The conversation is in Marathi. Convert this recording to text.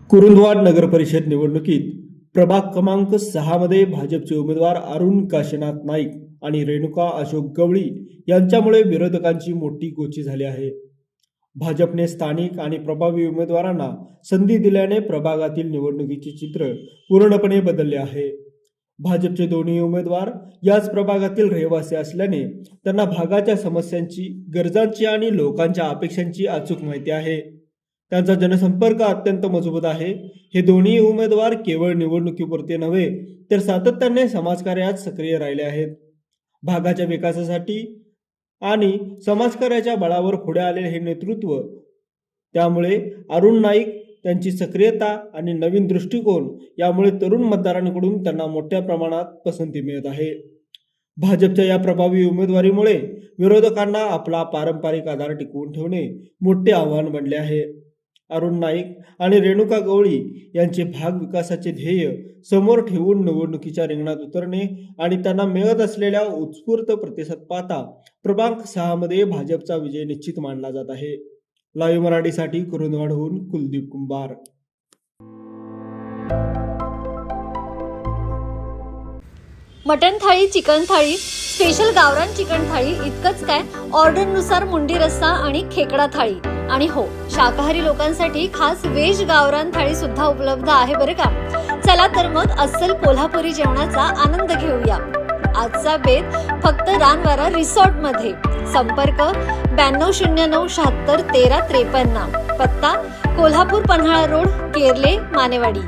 कुरुंदवाड नगर परिषद निवडणुकीत प्रभाग क्रमांक 6 मध्ये भाजपचे उमेदवार अरुण काशीनाथ नाईक आणि रेणुका अशोक गवळी यांच्यामुळे विरोधकांची मोठी गोची झाली आहे। भाजपने स्थानिक आणि प्रभावी उमेदवारांना संधी दिल्याने प्रभागातील निवडणुकीचे चित्र पूर्णपणे बदलले आहे। भाजपचे दोन्ही उमेदवार याच प्रभागातील रहिवासी असल्याने त्यांना भागाच्या समस्यांची, गरजांची आणि लोकांच्या अपेक्षांची अचूक माहिती आहे। त्यांचा जनसंपर्क अत्यंत मजबूत आहे। हे दोन्ही उमेदवार केवळ निवडणुकीपुरते नव्हे तर सातत्याने समाजकार्यात सक्रिय राहिले आहेत। भागाच्या विकासासाठी आणि समाजकार्याच्या बळावर पुढे आलेले हे नेतृत्व, त्यामुळे अरुण नाईक त्यांची सक्रियता आणि नवीन दृष्टिकोन यामुळे तरुण मतदारांकडून त्यांना मोठ्या प्रमाणात पसंती मिळत आहे। भाजपच्या या प्रभावी उमेदवारीमुळे विरोधकांना आपला पारंपरिक आधार टिकवून ठेवणे मोठे आव्हान बनले आहे। अरुण नाईक आणि रेणुका गवळी यांचे भाग विकासाचे ध्येय समोर ठेवून निवडणुकीच्या रिंगणात उतरणे आणि त्यांना मिळत असलेल्या उत्स्फूर्त प्रतिसाद पाहता प्रभाग 6 मध्ये भाजपचा विजय निश्चित मानला जात आहे। लाईव्ह मराठीसाठी कुरुंदवाडहून कुलदीप कुंभार। मटन थाळी, चिकन थाळी, स्पेशल गावरान चिकन थाळी इतकंच काय, ऑर्डरनुसार मुंडी रस्सा आणि खेकडा थाळी, आणि हो, शाकाहारी लोकांसाठी खास व्हेज गावरान थाळी सुद्धा उपलब्ध आहे बरं का। चला तर मग अस्सल कोल्हापुरी जेवणाचा आनंद घेऊया। आजचा बेत फक्त रानवारा रिसॉर्ट मध्ये। संपर्क 9209761353, पत्ता कोल्हापूर पन्हाळा रोड, केरले, मानेवाडी।